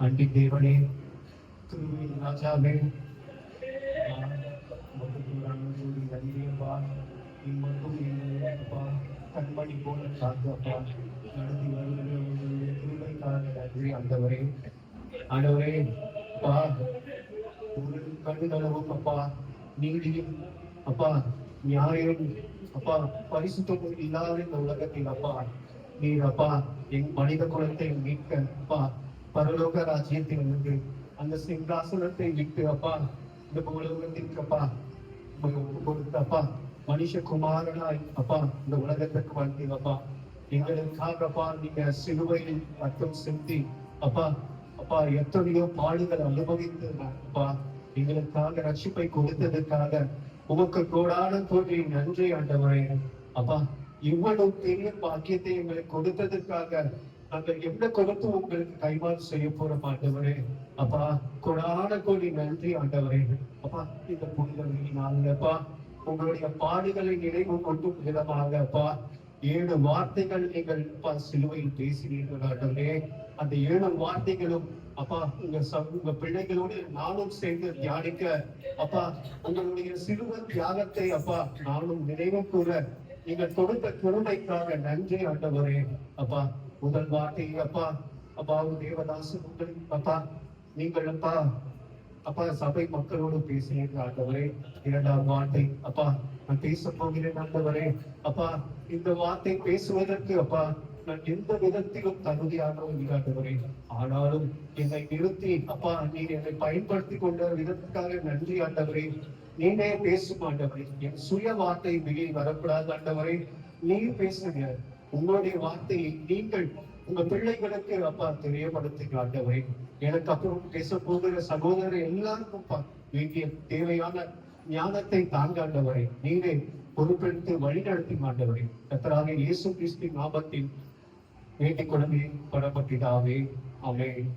அன்பின் தேவனே, ராஜாவே, கண்மணி போல காத்தப்பா நடத்தி வருகிற கிருபைக்காக ஆண்டவரே, ஆண்டவரே அப்பா, ஒரு கடுகளவும் அப்பா நீதியும் அப்பா நியாயம் அப்பா பரிசுத்தமும் இல்லாத இந்த உலகத்தில் அப்பா நீர் அப்பா என் மனித குலத்தை மீட்க அப்பா பரலோக ராஜ்யத்தில் இருந்து அந்த சிங்காசனத்தை விட்டு அப்பா இந்த உலகத்திற்கு அப்பா கொடுத்தப்பா மனுஷகுமாரனாய் அப்பா இந்த உலகத்திற்கு வந்தீங்கப்பா எங்களுக்காக அப்பா நீங்க சிலுவையில் ரத்தம் செலுத்தி அப்பா அப்பா எத்தனையோ பாடுகள் அனுபவித்து அப்பா எங்களுக்காக ரட்சிப்பை கொடுத்ததுக்காக உமக்கு கோடான கோடி நன்றி ஆண்டவரே. அப்பா இவ்வளவு பெரிய பாக்கியத்தை எங்களுக்கு கொடுத்ததற்காக நாங்கள் என்ன கொடுத்து உங்களுக்கு கைமாறு செய்ய போறோம் ஆண்டவரே. அப்பா கோடான கோடி நன்றி ஆண்டவரே. அப்பா இந்த புனிதப்பா உங்களுடைய பாடுகளை நினைவு கொண்டு விதமாக அப்பா 7 வார்த்தைகள் நீங்கள் சிலுவையில் பேசினீர்கள் ஆண்டவரே. அந்த 7 வார்த்தைகளும் அப்பா உங்க பிள்ளைகளோடு நானும் சேர்ந்து தியானிக்க அப்பா உங்களுடைய சிலுவை தியாகத்தை அப்பா நானும் நினைவு கூற நீங்கள் கொடுத்த கிருபைக்காக நன்றி ஆண்டவரே. அப்பா முதல் வார்த்தை அப்பா அப்பா தேவதாசன் உங்கள் அப்பா நீங்கள் அப்பா அப்பா சபை மக்களோடு பேசினீர்கள் ஆண்டவரே. 2ஆம் வார்த்தை அப்பா நான் பேச போகிறேன் ஆண்டவரே. அப்பா இந்த வார்த்தை பேசுவதற்கு அப்பா நான் எந்த விதத்திலும் தகுதியானவன் ஆண்டவரே. ஆனாலும் என்னை நிறுத்தி அப்பா நீர் என்னை பயன்படுத்தி கொண்ட விதத்துக்காக நன்றி ஆண்டவரே. நீனே பேசும் ஆண்டவரே. என் சுய வார்த்தை வெளியில் வரக்கூடாது ஆண்டவரே. நீர் பேசுங்க. உங்களுடைய வார்த்தையை நீங்கள் உங்க பிள்ளைகளுக்கு அப்பா தெரியப்படுத்துங்க ஆண்டவரே. எனக்கு அப்புறம் பேச போகிற சகோதரர் எல்லாருக்கும் வேண்டிய தேவையான ஞானத்தை தாங்க ஆண்டவரே. நீரே பொறுப்பெடுத்து வழிநடத்தி ஆண்டவரே. கர்த்தராகிய இயேசு கிறிஸ்துவின் நாமத்தில் வேண்டிக் கொள்ளுமே படப்பட்டிடாவே. ஆமென்.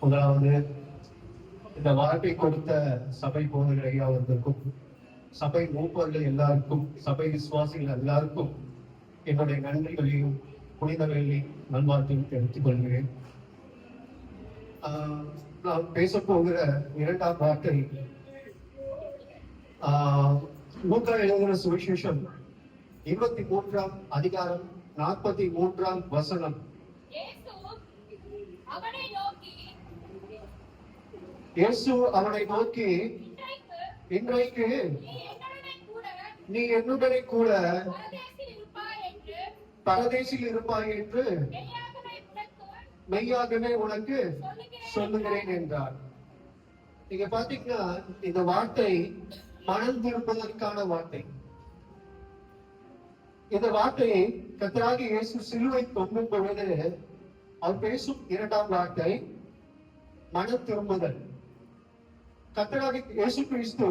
முதலாவது இந்த வாய்ப்பை கொடுத்த சபை போதகர் ஐயா அவர்களுக்கும் சபை மூப்பர்கள் எல்லாருக்கும் சபை விசுவாசிகள் எல்லாருக்கும் என்னுடைய நன்றிகளையும் புனிதவெளி நல்வாழ்த்தையும் தெரிவித்துக் கொள்கிறேன். நான் பேச போகிற 2ஆம் வார்த்தை லூக்கா எழுதின சுவிசேஷம் 23ஆம் அதிகாரம் 43ஆம் வசனம். இயேசு அவனை நோக்கி இன்றைக்கு நீ என்னுடனே கூட பரதேசில் இருப்பாய் என்று மெய்யாகவே உனக்கு சொல்லுகிறேன் என்றார். நீங்க பாத்தீங்கன்னா இந்த வார்த்தை மனம் திரும்புவதற்கான வார்த்தை. இந்த வார்த்தையை கர்த்தராகிய இயேசு சிலுவை தொங்கும் பொழுது அவர் பேசும் 2ஆம் வார்த்தை மனம் திரும்புதல். கர்த்தராகிய இயேசு கிறிஸ்து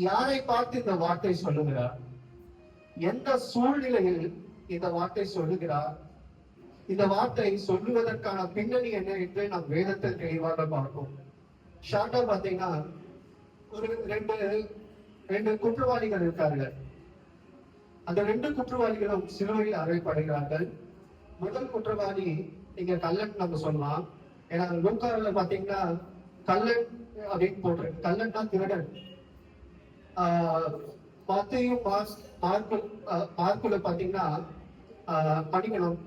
யாரை பார்த்து இந்த வார்த்தை சொல்லுகிறார்? எந்த சூழ்நிலையில் இந்த வார்த்தை சொல்லுகிறார்? இந்த வார்த்தை சொல்லுவதற்கான பின்னணி என்ன என்று நாம் வேதத்தில் தெளிவாக பார்ப்போம். ஷார்ட்டா பாத்தீங்கன்னா ஒரு ரெண்டு குற்றவாளிகள் இருக்கார்கள். அந்த 2 குற்றவாளிகளும் சிலுவையில் அறையப்படுகிறார்கள். முதல் குற்றவாளி நீங்க கல்லன் நம்ம சொல்லலாம். ஏன்னா லூக்கால பாத்தீங்கன்னா கல்லன் அப்படின்னு போட்டு கல்லன் தான் திருடன். மத்தேயு மார்க்குல பாத்தீங்கன்னா படிக்கணும்.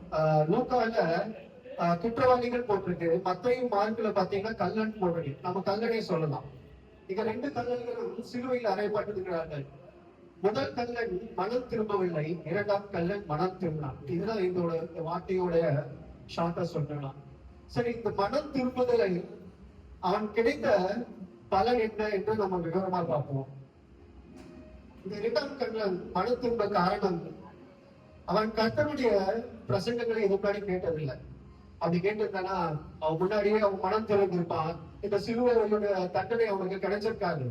லூக்கால குற்றவாளிகள் போட்டிருக்கு. மத்தேயு மார்க்குல பாத்தீங்கன்னா கல்லன் போட்டிருக்கு. நம்ம கல்லனே சொல்லலாம். இங்க 2 கல்லன்களும் சிலுவையில் அறையப்பட்டிருக்கிறார்கள். முதல் கல்லன் மனம் திரும்பவில்லை, 2ஆம் கல்லன் மனம் திரும்பினான். இதுதான் இதோட வார்த்தையோட ஷார்ட்டா சொல்லலாம். சரி, இந்த மனம் திரும்புதலை அவன் கிடைத்த பலன் என்ன என்று நம்ம விவரமா பார்ப்போம். இந்த 2ஆம் கல்லன் மனம் திரும்ப காரணம் அவன் கர்த்தருடைய பிரசங்கங்களை முன்னாடி கேட்டதில்லை. அப்படி கேட்டிருந்தானா அவன் முன்னாடியே அவன் மனம் திறந்திருப்பான். இந்த சிலுவையோட தண்டனை அவனுக்கு கிடைச்சிருக்காது.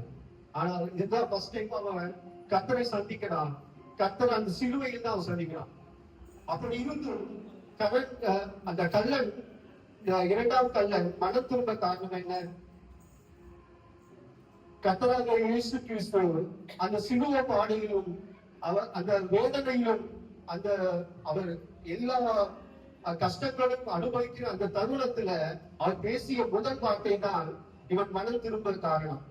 ஆனால் இதுதான் ஃபர்ஸ்ட் டைம் அவன் கர்த்தரை சந்திக்கிறான். கர்த்தர் அந்த சிலுவையில் தான் அவன் சந்திக்கிறான். அப்படி இருந்தும் அந்த கல்லன் 2ஆம் கல்லன் மனம் திரும்ப காரணம் என்ன? கர்த்தராகிய இயேசு கிறிஸ்து அந்த சிலுவை பாதையிலும் அவர் அந்த வேதனையிலும் அந்த அவர் எல்லா கஷ்டங்களும் அனுபவிக்கிற அந்த தருணத்துல அவர் பேசிய முதல் வார்த்தை தான் இவன் மனம் திரும்ப காரணம்.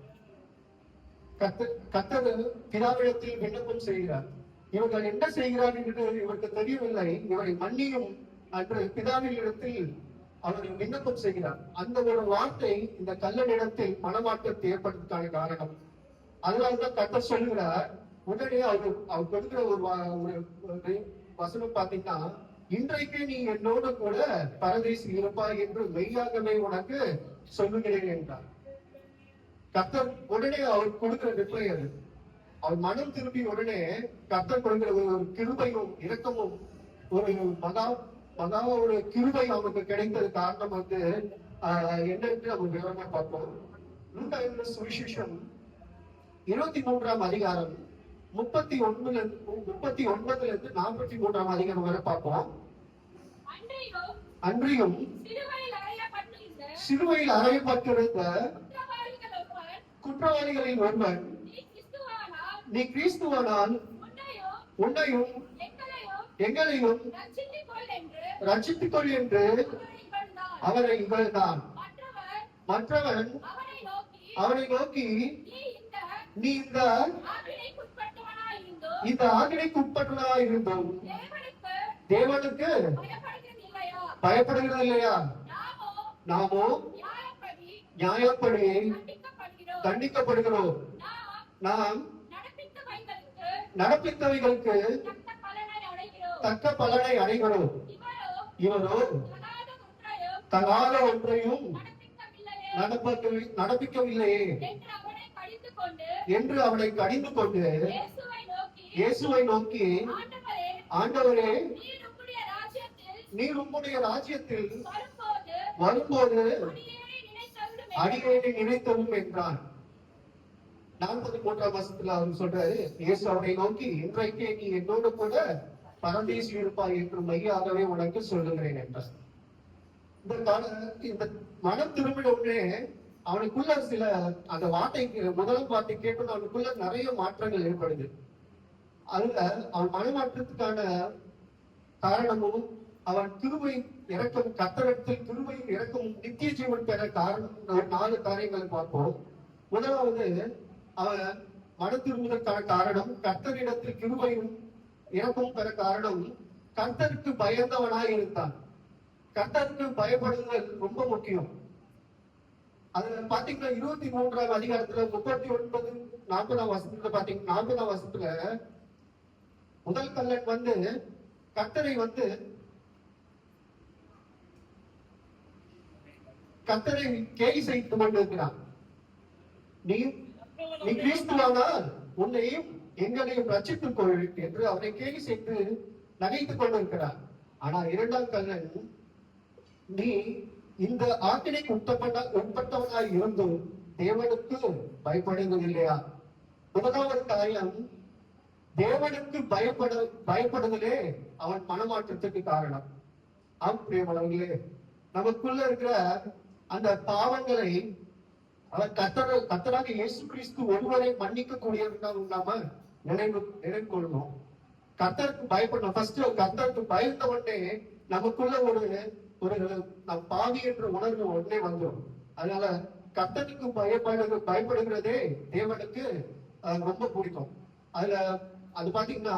கர்த்தர் பிதாவிடத்தில் விண்ணப்பம் செய்கிறார். இவர்கள் என்ன செய்கிறார் என்று இவருக்கு தெரியவில்லை. இவரை மன்னியும் அன்று பிதாவின் இடத்தில் அவர் விண்ணப்பம் செய்கிறார். அந்த ஒரு வார்த்தை இந்த கல்லனிடத்தில் மனமாற்றத்தை ஏற்படுவதற்கான காரணம். அதனால்தான் கர்த்தர் சொல்கிறார். உடனே அவர் கொடுக்கிற ஒரு வசனம் பாத்தீங்கன்னா, இன்றைக்கு நீ என்னோடு கூட பரதேசி இருப்பாய் என்று மெய்யாகவே உனக்கு சொல்லுகிறேன் என்றார். கர்த்தர் உடனே அவர் கொடுக்கிற ரிப்ளை அது. அவர் மனம் திரும்பி உடனே கர்த்தர் கொடுக்கிற ஒரு கிருபையும் இரக்கமும் ஒரு மகா ஒரு கிருபை அவனுக்கு கிடைத்தது காரணம் என்னன்னு நம்ம விவரமா பார்ப்போம். லூக்கா எழுதின சுவிசேஷம் 23ஆம் அதிகாரம் 39ல இருந்து 43ஆம் அதிகாரம் வரை பார்ப்போம். அன்றியும் சிலுவையில் அறையப்பட்டிருந்த குற்றவாளிகளில் ஒருவன், நீ கிறிஸ்துவானால் உன்னையும் எங்களையும் ரட்சித்துக்கொள் என்று அவரை இகழ்ந்தான். மற்றவன் அவனை நோக்கி, நீ இந்த ஆக்கினைக்கு உட்பட்டவனாய் இருந்தோம் தேவனுக்கு பயப்படுகிறது இல்லையா? நாமோ நியாயப்படி தண்டிக்கப்படுகிறோம். நாம் நடப்பித்தவைகளுக்கு தக்க பலனை அடைகிறோம். இவரோ தகாத ஒன்றையும் நடப்பிக்கவில்லையே என்று அவனை கடிந்து கொண்டு இயேசுவை நோக்கி, ஆண்டவரே, நீர் உம்முடைய ராஜ்யத்தில் வரும்போது அடியேனை நினைத்தவும் என்றான். 43ஆம் வசனத்துல அவர் சொல்றாரு, இயேசு அவனை நோக்கி, இன்றைக்கே நீ என்னோடு கூட பரதேசி இருப்பாய் என்று மையாகவே உனக்கு சொல்லுகிறேன் என்றார். இந்த மனம் திரும்பின உடனே அவனுக்குள்ள சில அந்த முதல் வார்த்தை கேட்டு அவனுக்குள்ள நிறைய மாற்றங்கள் ஏற்படுது. அதுல அவன் மனமாற்றத்துக்கான காரணமும் அவன் கிருபை இறக்கும் கர்த்தரிடத்தில் கிருபையும் இறக்கும் நித்திய ஜீவன் பெற காரணம் 4 காரியங்களை பார்ப்போம். முதலாவது, அவன் மன திரும்புவதற்கான காரணம் கர்த்தரிடத்தில் கிருபையும் இறக்கும் பெற காரணம் கர்த்தருக்கு பயந்தவனாய் இருந்தான். கர்த்தருக்கு பயப்படுதல் ரொம்ப முக்கியம். அதுல பாத்தீங்கன்னா 23ஆம் அதிகாரத்துல 39 40ஆம் வசனத்துல பாத்தீங்கன்னா 40ஆம் வசனத்துல முதல் கல்லன் கர்த்தரை கேலி செய்து கொண்டிருக்கிறான். நீ கிறிஸ்துவானால் உன்னையும் எங்களையும் ரட்சித்துக் கொள் என்று அவரை கேலி செய்து நகைத்துக் கொண்டிருக்கிறார். ஆனா 2ஆம் கல்லன், நீ இந்த ஆக்கினைக்கு உட்பட்டவனாய் இருந்தும் தேவனுக்கு பயப்படுவதில்லையா? முதலாவது காரியம், தேவனுக்கு பயப்படுதலே அவன் மனமாற்றத்துக்கு காரணம். ஆம் பிரியமானவர்களே, நமக்குள்ள இருக்கிற அந்த பாவங்களை அவர் கர்த்தராக இயேசு கிறிஸ்து ஒருவரை மன்னிக்க கூடியவர்கள் நாம நினைவு கொள்ளணும். கர்த்தருக்கு பயப்படணும். ஃபர்ஸ்ட் கர்த்தருக்கு பயந்த உடனே நமக்குள்ள ஒரு நம் பாவி என்ற உணர்வு உடனே வந்துடும். அதனால கர்த்தருக்கு பயப்படுகிறதே தேவனுக்கு ரொம்ப பிடிக்கும். அதுல அது பாத்தீங்கன்னா,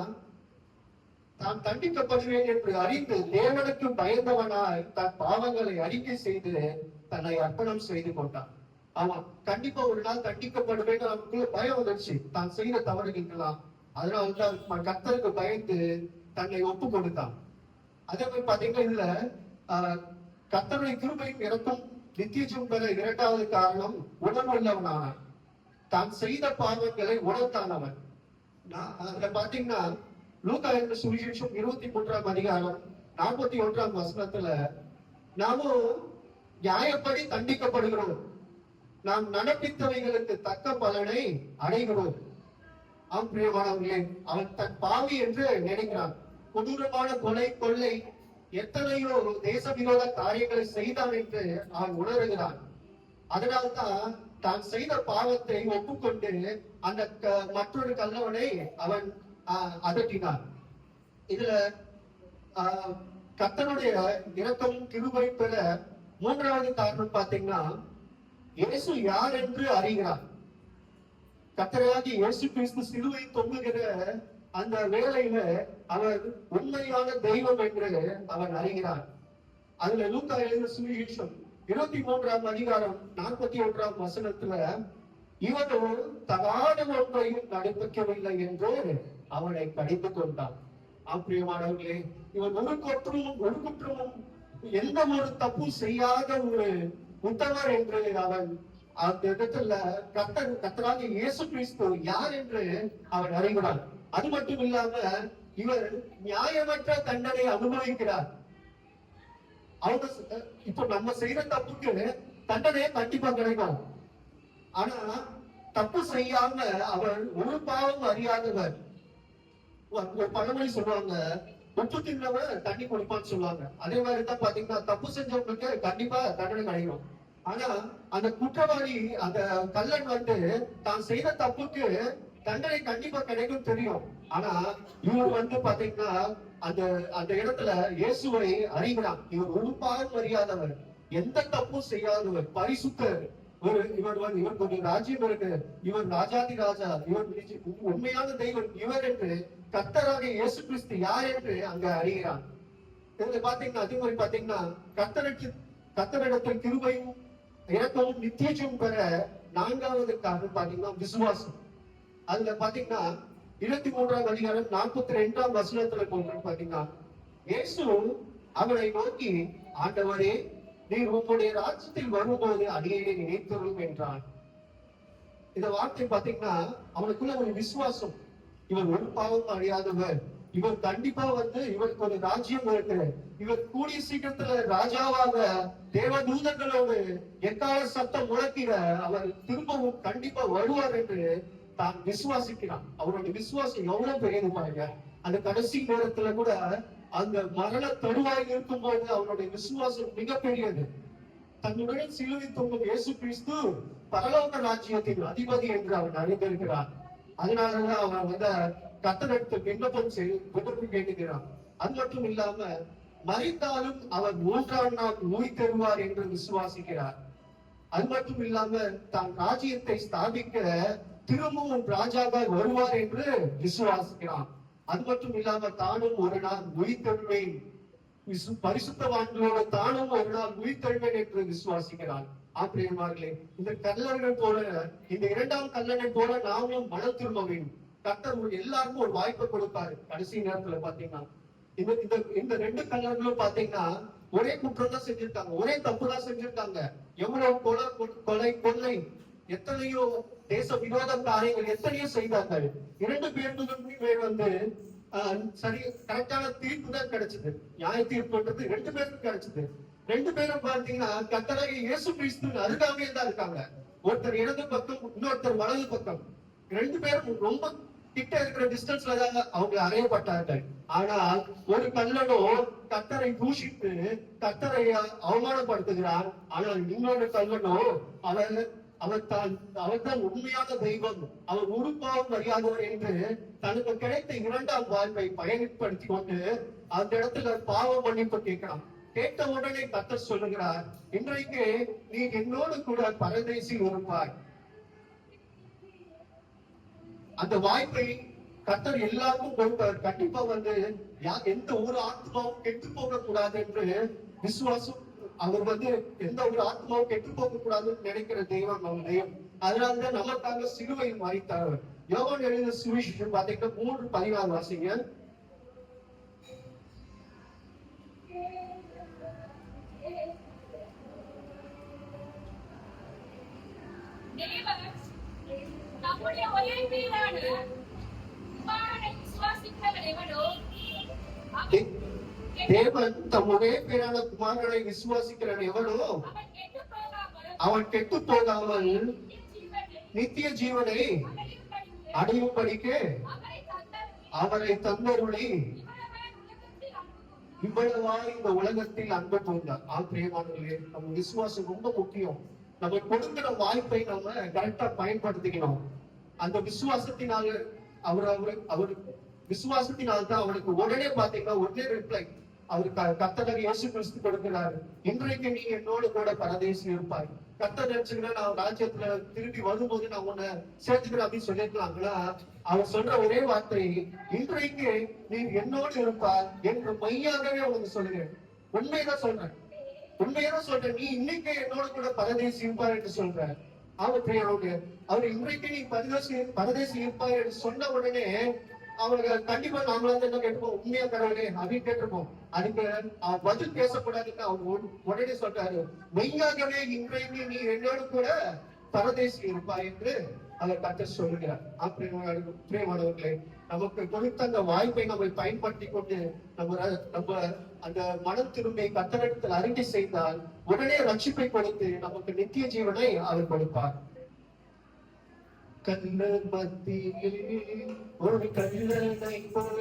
தான் தண்டிக்கப்படுவேன் என்று அறிந்து தேவனுக்கு பயந்தவனாய் தன் பாவங்களை அறிக்கை செய்து தன்னை அர்ப்பணம் செய்து கொண்டான். அவன் கண்டிப்பா ஒரு நாள் தண்டிக்கப்படுவேன் அவனுக்குள்ள பயம் வந்துருச்சு, தான் செய்த தவறுகளாம். அதனால கர்த்தருக்கு பயந்து தன்னை ஒப்பு கொடுத்தான். அதே மாதிரி பாத்தீங்கன்னா இதுல கர்த்தருடைய கிருபையும் இறக்கும் நித்திய ஜீவன் பெற 2வது காரணம் உணர்வுள்ளவனானான். தான் செய்த பாவங்களை உணர்த்தான் அவன். அதுல பாத்தீங்கன்னா லூக்கா எழுதின சுவிசேஷம் 23ஆம் அதிகாரம் 41ஆம் வசனத்துல, நாமும் நியாயப்படி தண்டிக்கப்படுகிறோம், நாம் நடப்பித்தவைகளுக்கு தக்க பலனை அடைகிறோம். ஆம் பிரியமானவர்களே, அவன் தன் பாவி என்று நினைக்கிறான். கொடூரமான கொலை, கொள்ளை, எத்தனையோ தேச விரோத காரியங்களை செய்தான் என்று அவன் உணர்கிறான். அதனால்தான் தான் செய்த பாவத்தை ஒப்புக்கொண்டு அந்த மற்றொரு கல்லவனை அவன் அதட்டினான். இதுல கர்த்தருடைய இரக்கம் கிருபை பெற மூன்றாவது காரணம் பாத்தீங்கன்னா, இயேசு யார் என்று அறிகிறார். கர்த்தராகிய இயேசு கிறிஸ்து சிலுவை தொங்குகிற அந்த வேளையில அவர் உண்மையான தெய்வம் என்று அவர் அறிகிறார். அதுல லூக்கா எழுதின சுவிசேஷம் 23ஆம் அதிகாரம் 41ஆம் வசனத்துல, இவனோ தகாத ஒன்றையும் நடப்பிக்கவில்லை என்று அவனை கடிந்து கொண்டான். பிரியமானவர்களே, இவன் ஒரு குற்றமும் எந்த ஒரு தப்பும் செய்யாத ஒரு உத்தவர் என்று அவன் அந்த இடத்துல கர்த்தராக இயேசு கிறிஸ்து யார் என்று அவன் அறிகிறான். அது மட்டும் இல்லாம இவர் நியாயமற்ற தண்டனை அனுபவிக்கிறார். அவங்க இப்ப நம்ம செய்யற தப்புக்கு தண்டனையை கண்டிப்பா கிடைக்கும். ஆனா தப்பு செய்யாம அவர் ஒரு பாவம் அறியாதவர். ஒரு பழமொழி சொல்லுவாங்க, உப்பு தின்னவன் தண்ணி குடிப்பான்னு சொல்லுவாங்க. அதே மாதிரிதான் பாத்தீங்கன்னா தப்பு செஞ்சவங்களுக்கு கண்டிப்பா தண்டனை கிடைக்கும். ஆனா அந்த குற்றவாளி அந்த கள்ளன் தான் செய்த தப்புக்கு தண்டனை கண்டிப்பா கிடைக்கும் தெரியும். ஆனா இவர் பாத்தீங்கன்னா அந்த அந்த இடத்துல இயேசுவை அறிகிறான். இவர் ஒரு பாவம் அறியாதவர், எந்த தப்பும் செய்யாதவர், பரிசுத்தர். இவர் கொஞ்சம் ராஜ்யம் இருக்கு, இவர் ராஜாதி ராஜா, இவர் உண்மையான தெய்வம் இவர் என்று கர்த்தராக இயேசு கிறிஸ்து யார் என்று அங்க அறிகிறான். இதுல பாத்தீங்கன்னா அதே மாதிரி பாத்தீங்கன்னா கர்த்தரிடத்தில் கிருபையும் இரக்கமும் நித்தியமும் பெற நான்காவது காரணம் பாத்தீங்கன்னா விசுவாசம். அதுல பாத்தீங்கன்னா 23ஆம் அதிகாரம் 42ஆம் வசனத்துல பாத்தீங்கன்னா, இயேசு அவனை நோக்கி, ஆண்டவரே, நீர் உம்முடைய ராஜ்யத்தில் வரும்போது அடியை நினைத்தருளும் என்றான். இந்த வார்த்தை பாத்தீங்கன்னா அவனுக்குள்ள ஒரு விசுவாசம். இவர் ஒரு பாவம் அறியாதவர், இவர் கண்டிப்பா இவருக்கு ஒரு ராஜ்யம் இருக்கு, இவர் கூடிய சீக்கிரத்துல ராஜாவாக தேவதூதர்களோடு எக்கால சத்தம் முழக்கிட அவர் திரும்பவும் கண்டிப்பா வருவார் என்று தான் விசுவாசிக்கிறான். அவருடைய விசுவாசம் எவ்வளவு பெரியது பாருங்க. அந்த கடைசி நேரத்துல கூட அந்த மரண தருவாயில் இருக்கும் போது அவனுடைய விசுவாசம் மிகப்பெரியது. தன்னுடன் சிலுவை தொங்கும் இயேசு கிறிஸ்து பரலோக ராஜ்யத்தின் அதிபதி என்று அவன் அறிந்திருக்கிறான். அதனாலதான் அவன் கர்த்தரிடத்தில் விண்ணப்பம் கேட்டுகிறான். அது மட்டும் இல்லாம மரித்தாலும் அவர் 3ஆம் நாள் உயிர் தருவார் என்று விசுவாசிக்கிறார். அது மட்டும் இல்லாம தான் ராஜ்யத்தை ஸ்தாபிக்க திரும்பவும் ராஜாவாக வருவார் என்று விசுவாசிக்கிறான். அது மட்டும் இல்லாம தானும் ஒரு நாள் உயிர் தருவேன், பரிசுத்தவான்களோட தானும் ஒரு நாள் உயிர் தருவேன் என்று விசுவாசிக்கிறான். ஆப்பிரியமார்களே, இந்த கல்லர்கள் போல, இந்த 2ஆம் கல்லனை போல நாமும் மனம் திரும்ப வேண்டும். கர்த்தர் எல்லாருக்கும் ஒரு வாய்ப்பை கொடுப்பாரு. கடைசி நேரத்துல பாத்தீங்கன்னா இந்த 2 கல்லர்களும் பாத்தீங்கன்னா ஒரே குற்றம் தான் செஞ்சிருக்காங்க, ஒரே தப்பு தான் செஞ்சிருக்காங்க. எவ்வளவு கொலை எத்தனையோ தேச விரோத காரியங்கள் எத்தனையோ செய்தார்கள். 2 பேருக்குமே சரி கரெக்டான தீர்ப்பு தான் கிடைச்சது. நியாய தீர்ப்புன்றது 2 பேருக்கும் கிடைச்சது. 2 பேரும் பாத்தீங்கன்னா கர்த்தராகிய இயேசு கிறிஸ்து அருகாமையில் தான் இருக்காங்க. ஒருத்தர் இடது பக்கம், இன்னொருத்தர் வலது பக்கம். 2 பேரும் ரொம்ப கிட்ட இருக்கிற டிஸ்டன்ஸ்ல தான் அவங்க அறையப்பட்டார்கள். ஆனால் ஒரு கல்லனோ கர்த்தரை தூஷித்து கர்த்தரை அவமானப்படுத்துகிறார். ஆனால் இன்னொரு கல்லனோ அவர் தான் உண்மையான தெய்வம், அவர் உருப்பாவும் அறியாதவர் என்று தனக்கு கிடைத்த 2ஆம் வாழ்வை பயன்படுத்தி கொண்டு அந்த இடத்துல பாவ மன்னிப்பு கேட்கிறான். கேட்ட உடனே கர்த்தர் சொல்லுகிறார், இன்றைக்கு நீ என்னோடு கூட பரதேசில் இருப்பாய். அந்த வாய்ப்பை கர்த்தர் எல்லாருக்கும் கொடுப்பார். கண்டிப்பா எந்த ஒரு ஆத்மாவும் கெட்டு போக கூடாது என்று விசுவாசம். அவர் எந்த ஒரு ஆத்மாவும் கெட்டு போக கூடாதுன்னு நினைக்கிற தெய்வம் நம்ம தெய்வம். அதனாலதான் நமக்காக சிலுவை மரித்தார். யோவான் எழுதின சுவிசேஷம் பாத்தீங்கன்னா 3:16 வாசிங்க. தேவன் தம்முடைய பேரான குமாரனை விசுவாசிக்கிறவன் எவனோ அவன் கெட்டு போகாமல் நித்திய ஜீவனை அடையும்படிக்கு அவரை தந்தருளி இவ்வளவா இந்த உலகத்தில் அன்பு கொண்டார். பிரியமானவர்களே, நம்ம விசுவாசம் ரொம்ப முக்கியம். நம்ம கொடுக்கிற வாய்ப்பை நம்ம கரெக்டா பயன்படுத்திக்கணும். அந்த விசுவாசத்தினால அவர் விசுவாசத்தினால் தான் அவனுக்கு உடனே பாத்தீங்கன்னா உடனே ரிப்ளை அவர் கர்த்தராகிய இயேசு கிறிஸ்து கொடுக்கிறாரு. இன்றைக்கு நீ என்னோடு கூட பரதேசி இருப்பாய். கர்த்தர் நினைச்சுங்கன்னா நான் ராஜ்யத்துல திரும்பி வரும்போது நான் உன்னை சேர்த்துக்கிறேன் அப்படின்னு சொல்லியிருக்கலாங்களா? அவர் சொல்ற ஒரே வார்த்தை, இன்றைக்கு நீ என்னோடு இருப்பாய் என்று மையாகவே உனக்கு சொல்லுகிறேன். உண்மைதான் சொல்றேன், உண்மையதான் சொல்றேன். நீ இன்னைக்கு என்னோட கூட பரதேசி இருப்பார் என்று சொல்ற. அவர் இன்றைக்கு நீ பரதேசி இருப்பார் என்று சொன்ன உடனே அவங்க கண்டிப்பா நாமளா என்ன கேட்டுப்போம், உண்மையா கடவுளே அப்படின்னு கேட்டிருப்போம். அதுக்கு பதில் பேசக்கூடாதுன்னு அவங்க உடனே சொல்றாரு, மெய்யாகவே இன்றைக்கு நீ என்னோடு கூட பரதேசி இருப்பாய் என்று அவர் கர்த்தர் சொல்லுகிறார். பிரியமானவர்களே, நமக்கு கொடுத்த அந்த வாய்ப்பை நம்ம பயன்படுத்தி கொண்டு நம்ம அந்த மனம் திரும்பி கர்த்தரிடத்தில் அறிக்கை செய்தால் உடனே ரட்சிப்பை கொடுத்து நமக்கு நித்திய ஜீவனை அவர் கொடுப்பார். கண்ணர் மத்தியில் ஒரு கல்லனை போல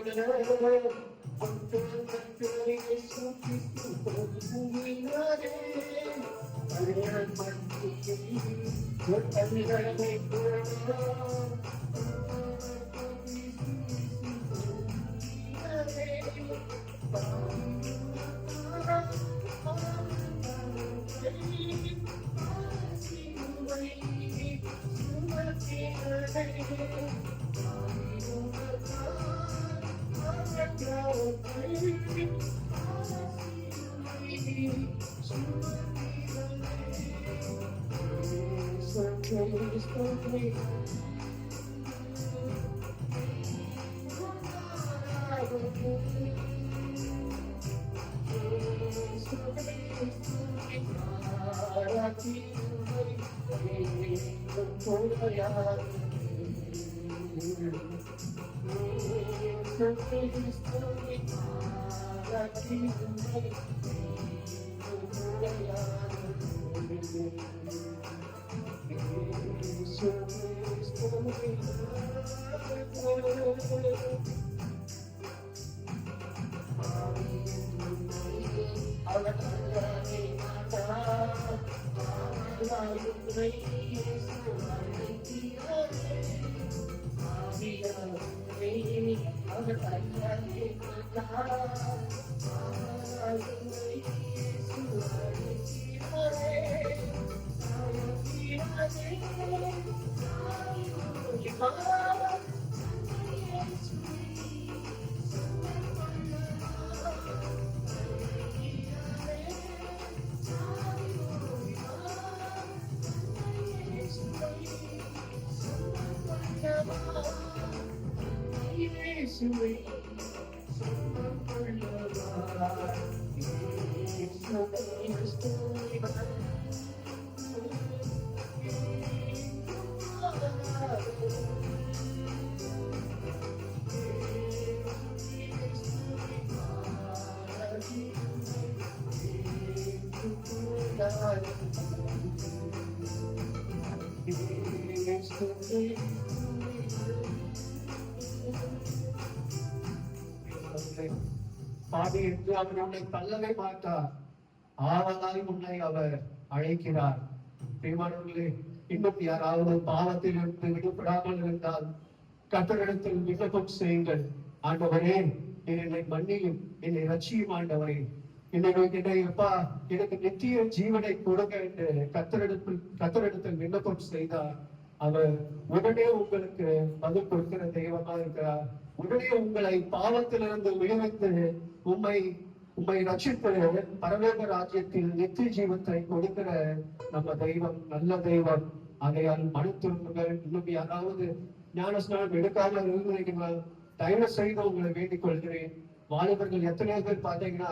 பாடி என்று அவர் உன்னை தள்ளவே மாட்டார், ஆவலாய் உன்னை அவர் அழைக்கிறார். பிரியமானவர்களே, இன்னும் யாராவது பாவத்தில் இருந்து விடுபடாமல் இருந்தால் கர்த்தரிடத்தில் விண்ணப்பம் செய்யுங்கள். ஆண்டவரே, என்னை மன்னியும், என்னை ரட்சியும். ஆண்டவரே, எனக்கு நித்திய ஜீவனை கொடுங்க என்று கர்த்தரிடத்தில் விண்ணப்பம் செய்தார். அவர் உடனே உங்களுக்கு பதில் கொடுக்கிற தெய்வமா இருக்கிறார். உடனே உங்களை பாவத்திலிருந்து விடுவித்து உம்மை ரட்சித்து பரலோக ராஜ்யத்தில் நித்திய ஜீவத்தை கொடுக்கிற நம்ம தெய்வம் நல்ல தெய்வம். ஆகையால் மனு திரும்புங்கள். இன்னும் யாராவது ஞானஸ்நானம் எடுக்காம இருக்கிறீங்களா? தயவு செய்து உங்களை வேண்டிக் கொள்கிறேன். வாலிபர்கள் எத்தனையோ பேர் பாத்தீங்கன்னா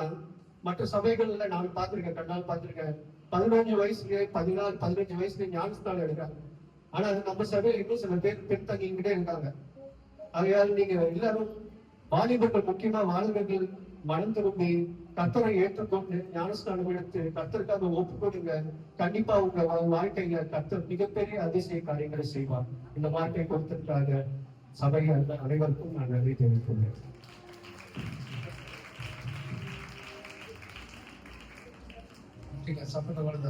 மற்ற சபைகள்ல நான் பார்த்திருக்கேன், கண்ணால் பார்த்திருக்கேன். 15 வயசுலயே 15 வயசுலயே ஞானஸ்நானம் எடுக்கிறாங்க. ஆனா நம்ம சபையில இன்னும் சில பேர் பின்தங்கிக்கிட்டே இருக்காங்க. ஆகையால் நீங்க எல்லாரும் வாலிபர்கள், முக்கியமா வாலிபர்கள் மனம் திரும்பி கர்த்தரை ஏற்றுக்கொண்டு ஞானஸ்நானம் எடுத்து கர்த்தருக்காக ஒப்பு கொடுங்க. கண்டிப்பா உங்க வாழ்க்கையில கர்த்தர் மிகப்பெரிய அதிசய காரியங்களை செய்வார். இந்த வாழ்க்கை கொடுத்திருக்காங்க சபைகள் அனைவருக்கும் நான் நன்றி தெரிவித்துள்ளேன். சப்பட்ட வருதா?